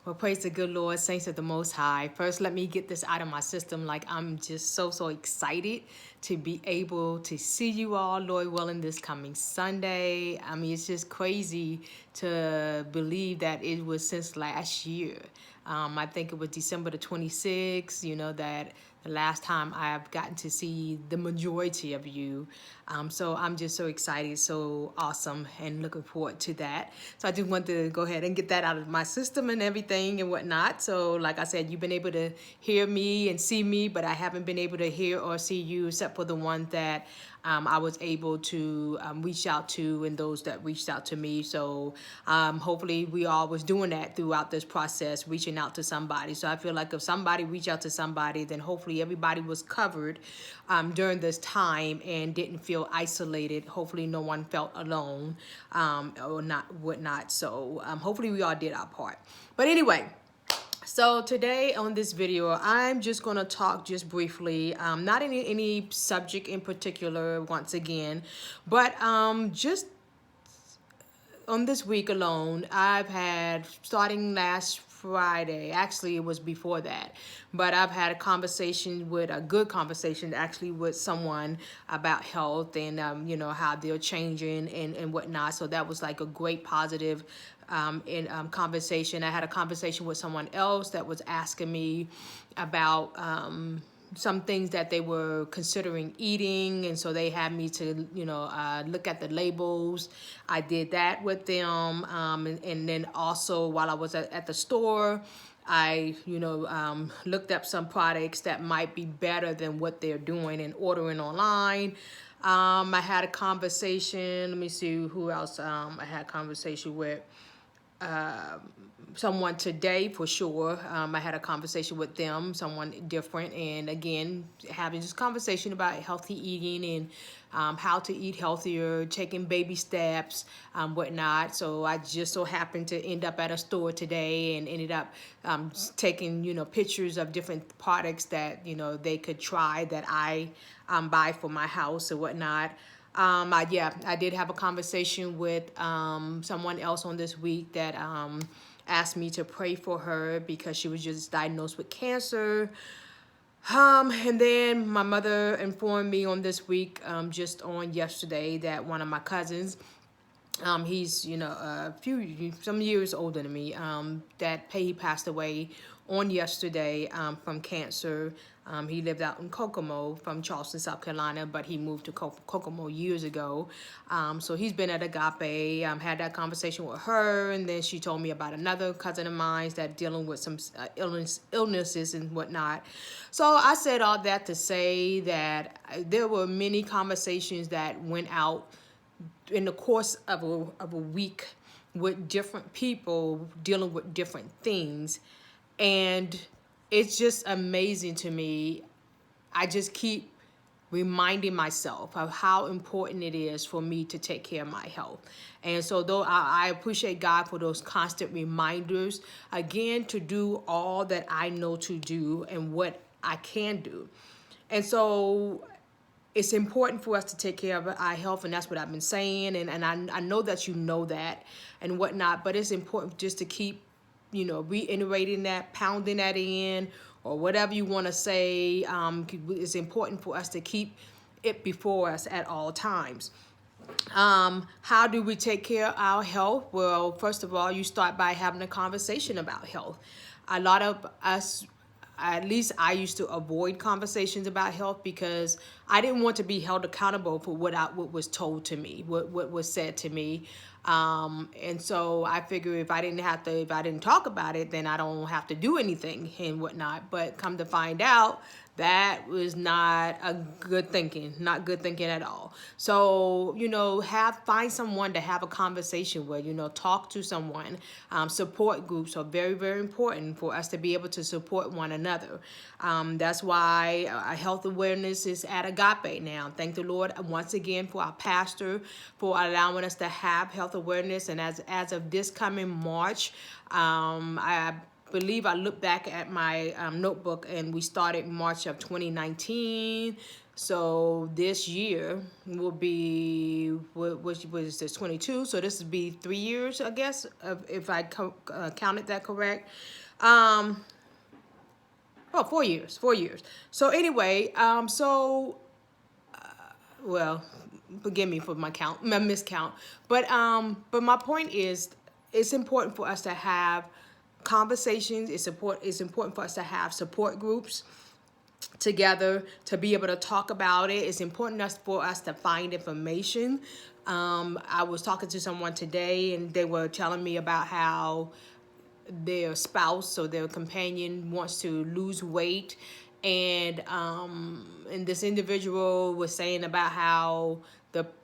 Well, praise the good Lord, saints of the Most High. First, let me get this out of my system. Like, I'm just so excited to be able to see you all, Lord willing, this coming Sunday. I mean, it's just crazy to believe that it was since last year. I think it was December the 26th, that the last time I've gotten to see the majority of you. So I'm just so excited, so awesome, and looking forward to that. So I just want to go ahead and get that out of my system and everything and whatnot. So like I said, you've been able to hear me and see me, but I haven't been able to hear or see you except for the ones that I was able to reach out to and those that reached out to me. So hopefully we all was doing that throughout this process, reaching out to somebody. So I feel like if somebody reached out to somebody, then hopefully everybody was covered during this time and didn't feel isolated. Hopefully no one felt alone or not whatnot. So hopefully we all did our part. But anyway, so today on this video, I'm just going to talk just briefly, not any subject in particular once again, but just on this week alone, I've had, starting last Friday, actually it was before that, but I've had a good conversation actually with someone about health and, how they're changing and whatnot. So that was like a great positive conversation. I had a conversation with someone else that was asking me about some things that they were considering eating, and so they had me to look at the labels. I did that with them, and then also while I was at the store, I looked up some products that might be better than what they're doing and ordering online. I had a conversation, let me see who else I had a conversation with. Someone today for sure. I had a conversation with them, someone different, and again having this conversation about healthy eating and how to eat healthier, taking baby steps, whatnot. So I just so happened to end up at a store today and ended up taking pictures of different products that they could try that I buy for my house or whatnot. I did have a conversation with someone else on this week that asked me to pray for her because she was just diagnosed with cancer. And then my mother informed me on this week, just on yesterday, that one of my cousins, he's some years older than me, that he passed away on yesterday from cancer. He lived out in Kokomo from Charleston, South Carolina, but he moved to Kokomo years ago. So he's been at Agape. Had that conversation with her, and then she told me about another cousin of mine that dealing with some illnesses and whatnot. So I said all that to say that there were many conversations that went out in the course of a week with different people dealing with different things. And it's just amazing to me. I just keep reminding myself of how important it is for me to take care of my health. And so though I appreciate God for those constant reminders, again, to do all that I know to do and what I can do. And so it's important for us to take care of our health, and that's what I've been saying, and I know that you know that and whatnot, but it's important just to keep reiterating that, pounding that in, or whatever you want to say. It's important for us to keep it before us at all times. How do we take care of our health? Well, first of all, you start by having a conversation about health. A lot of us, at least I used to avoid conversations about health because I didn't want to be held accountable for what was told to me, what was said to me. And so I figure if I didn't talk about it, then I don't have to do anything and whatnot. But come to find out, that was not good thinking at all. So, find someone to have a conversation with, talk to someone. Support groups are very, very important for us to be able to support one another. That's why health awareness is at Agape now. Thank the Lord once again for our pastor for allowing us to have health awareness. And as of this coming March, believe I looked back at my notebook, and we started March of 2019. So this year will be, which was this 22. So this would be 3 years, I guess, if I counted that correct. Oh, 4 years, 4 years. So anyway, well, forgive me for my miscount. But my point is, it's important for us to have conversations. It's important for us to have support groups together to be able to talk about it. It's important for us to find information. I was talking to someone today, and they were telling me about how their spouse or their companion wants to lose weight, and this individual was saying about how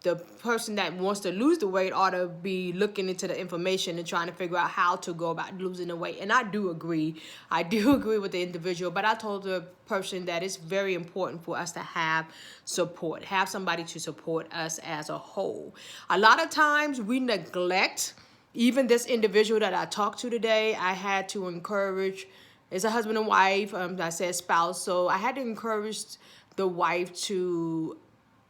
the person that wants to lose the weight ought to be looking into the information and trying to figure out how to go about losing the weight. And I do agree with the individual, but I told the person that it's very important for us to have support, have somebody to support us as a whole. A lot of times we neglect. Even this individual that I talked to today, I had to encourage, it's a husband and wife, I said spouse, so I had to encourage the wife to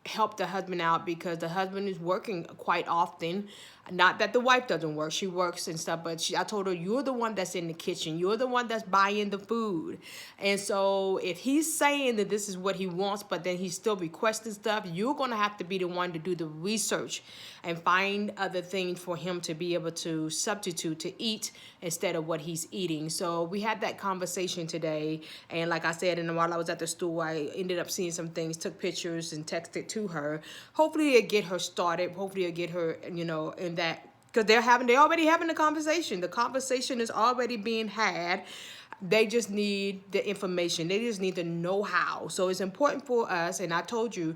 help the husband out, because the husband is working quite often. Not that the wife doesn't work, she works and stuff, but I told her, you're the one that's in the kitchen, you're the one that's buying the food. And so if he's saying that this is what he wants, but then he's still requesting stuff, you're going to have to be the one to do the research and find other things for him to be able to substitute to eat instead of what he's eating. So we had that conversation today, and like I said, and while I was at the store, I ended up seeing some things, took pictures and texted to her. Hopefully it get her started, hopefully it get her, in that, because they're already having the conversation. The conversation is already being had. They just need the information. They just need the know-how. So it's important for us, and I told you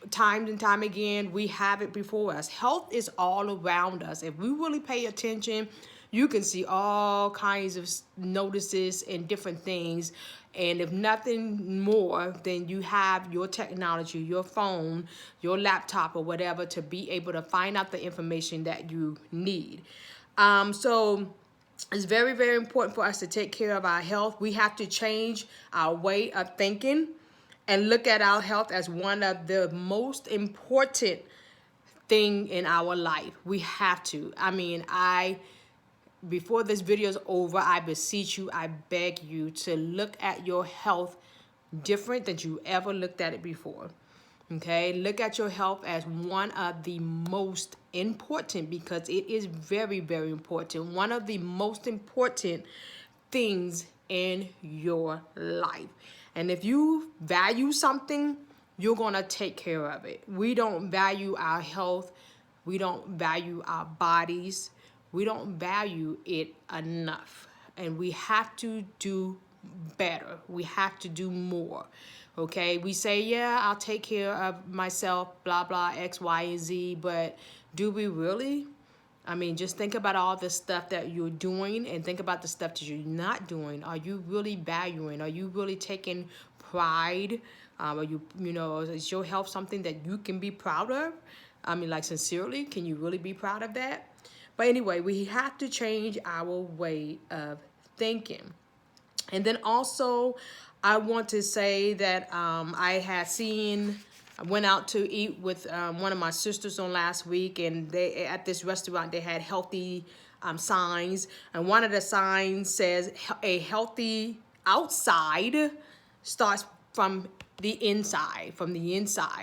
time and time again, we have it before us. Health is all around us. If we really pay attention, you can see all kinds of notices and different things. And if nothing more, then you have your technology, your phone, your laptop, or whatever, to be able to find out the information that you need. So it's very, very important for us to take care of our health. We have to change our way of thinking and look at our health as one of the most important thing in our life. We have to. Before this video is over, I beseech you, I beg you to look at your health different than you ever looked at it before. Okay, look at your health as one of the most important, because it is very, very important. One of the most important things in your life. And if you value something, you're going to take care of it. We don't value our health. We don't value our bodies. We don't value it enough. And we have to do better. We have to do more. Okay, we say, yeah, I'll take care of myself, blah, blah, X, Y, and Z. But do we really? Just think about all the stuff that you're doing, and think about the stuff that you're not doing. Are you really valuing? Are you really taking pride? Are you, is your health something that you can be proud of? Sincerely, can you really be proud of that? But anyway, we have to change our way of thinking. And then also, I want to say that I went out to eat with one of my sisters on last week, and they at this restaurant, they had healthy signs. And one of the signs says, a healthy outside starts from the inside,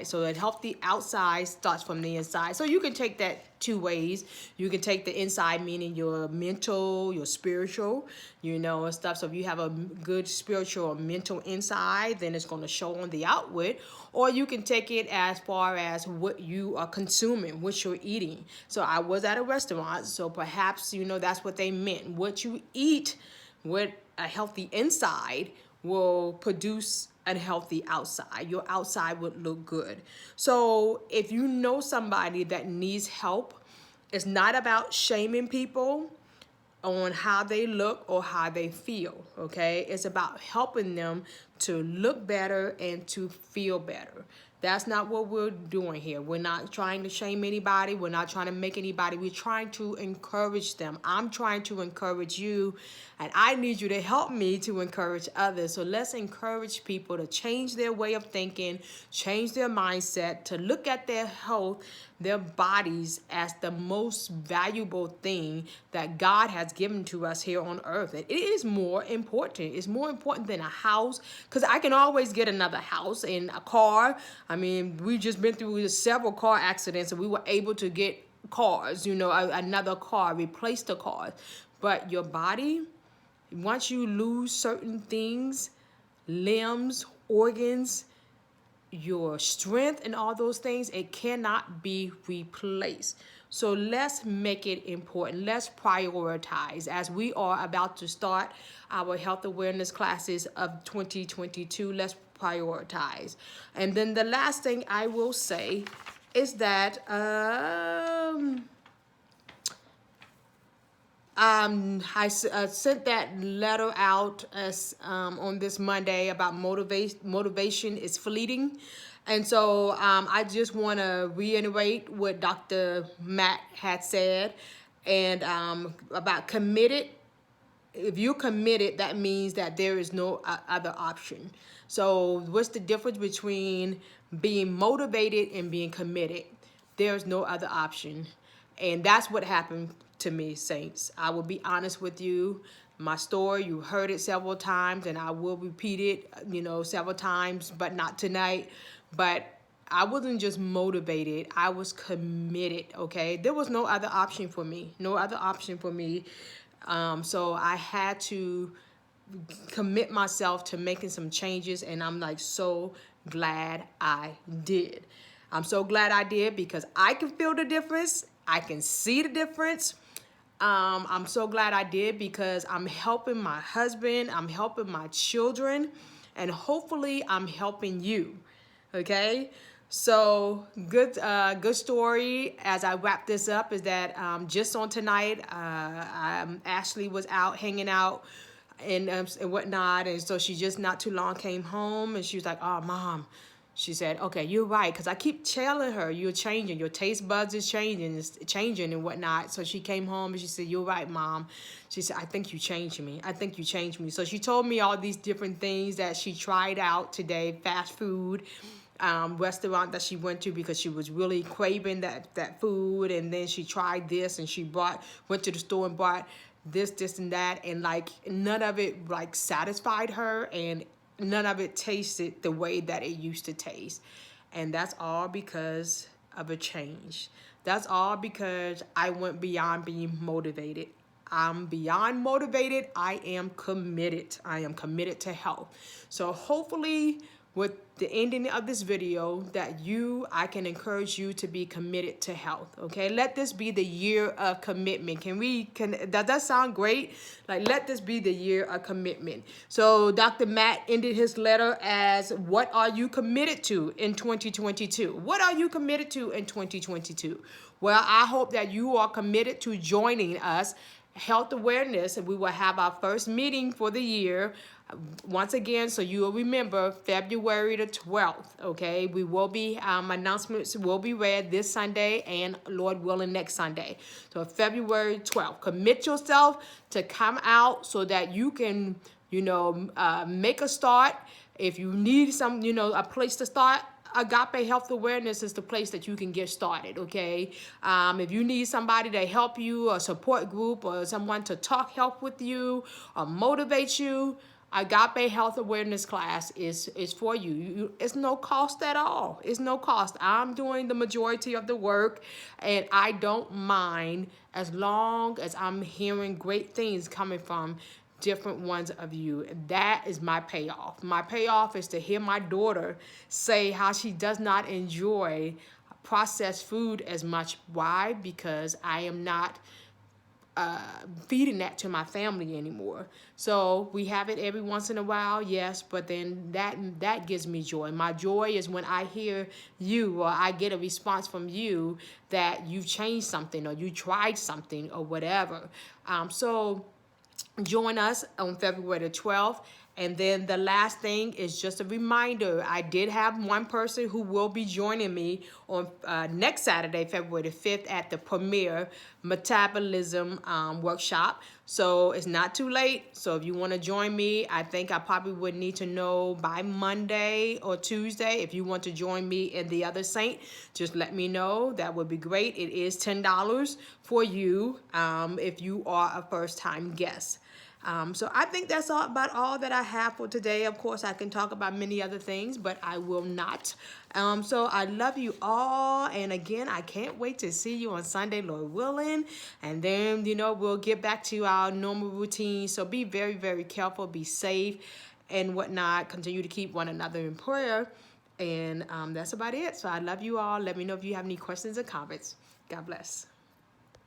So a healthy outside starts from the inside. So you can take that two ways. You can take the inside, meaning your mental, your spiritual, and stuff. So if you have a good spiritual or mental inside, then it's going to show on the outward. Or you can take it as far as what you are consuming, what you're eating. So I was at a restaurant, so perhaps, that's what they meant. What you eat with a healthy inside will produce a healthy outside. Your outside would look good. So if you know somebody that needs help, it's not about shaming people on how they look or how they feel, okay? It's about helping them to look better and to feel better. That's not what we're doing here. We're not trying to shame anybody. We're not trying to make anybody. We're trying to encourage them. I'm trying to encourage you, and I need you to help me to encourage others. So let's encourage people to change their way of thinking, change their mindset, to look at their health, their bodies as the most valuable thing that God has given to us here on earth. It is more important. It's more important than a house, because I can always get another house and a car. I mean, we've just been through several car accidents and we were able to get cars, another car, replace the car. But your body, once you lose certain things, limbs, organs, your strength and all those things, it cannot be replaced. So let's make it important. Let's prioritize as we are about to start our health awareness classes of 2022. Let's prioritize. And then the last thing I will say is that I sent that letter out on this Monday about motivation is fleeting. And so I just want to reiterate what Dr. Matt had said, and about committed. If you're committed, that means that there is no other option. So what's the difference between being motivated and being committed? There's no other option. And that's what happened to me, saints. I will be honest with you. My story, you heard it several times, and I will repeat it, several times, but not tonight. But I wasn't just motivated. I was committed, okay? There was no other option for me. No other option for me. So I had to commit myself to making some changes, and I'm like so glad I did. I'm so glad I did because I can feel the difference. I can see the difference. I'm so glad I did because I'm helping my husband, I'm helping my children, and hopefully I'm helping you. Okay? So good story as I wrap this up is that just on tonight, Ashley was out hanging out and whatnot, and so she just not too long came home, and she was like, "Oh, Mom," she said, "Okay, you're right," because I keep telling her you're changing, your taste buds is changing, it's changing and whatnot. So she came home and she said, "You're right, Mom." She said, "I think you changed me. I think you changed me." So she told me all these different things that she tried out today, fast food restaurant that she went to because she was really craving that food, and then she tried this, and she went to the store and bought this and that, and like none of it like satisfied her, and none of it tasted the way that it used to taste. And that's all because of a change. That's all because I went beyond being motivated. I'm beyond motivated. I am committed. I am committed to health. So hopefully with the ending of this video that I can encourage you to be committed to health. Okay, let this be the year of commitment. Does that sound great? Like, let this be the year of commitment. So Dr. Matt ended his letter as, what are you committed to in 2022? What are you committed to in 2022? Well, I hope that you are committed to joining us, Health Awareness, and we will have our first meeting for the year. Once again, so you will remember, February the 12th, okay? We will be, announcements will be read this Sunday and, Lord willing, next Sunday. So February 12th, commit yourself to come out so that you can, make a start. If you need a place to start, Agape Health Awareness is the place that you can get started, okay? If you need somebody to help you, a support group, or someone to talk health with you or motivate you, Agape Health Awareness class is for you. It's no cost at all. It's no cost. I'm doing the majority of the work, and I don't mind as long as I'm hearing great things coming from different ones of you. That is my payoff. My payoff is to hear my daughter say how she does not enjoy processed food as much. Why? Because I am not feeding that to my family anymore. So we have it every once in a while, yes, but then that gives me joy. My joy is when I hear you, or I get a response from you that you've changed something, or you tried something, or whatever. So join us on February the 12th And then the last thing is just a reminder. I did have one person who will be joining me on next Saturday, February the 5th, at the Premier Metabolism Workshop. So it's not too late. So if you want to join me, I think I probably would need to know by Monday or Tuesday. If you want to join me in the other Saint, just let me know. That would be great. It is $10 for you if you are a first-time guest. So I think that's about all that I have for today. Of course, I can talk about many other things, but I will not. So I love you all. And again, I can't wait to see you on Sunday, Lord willing. And then, we'll get back to our normal routine. So be very, very careful, be safe and whatnot. Continue to keep one another in prayer. And that's about it. So I love you all. Let me know if you have any questions or comments. God bless.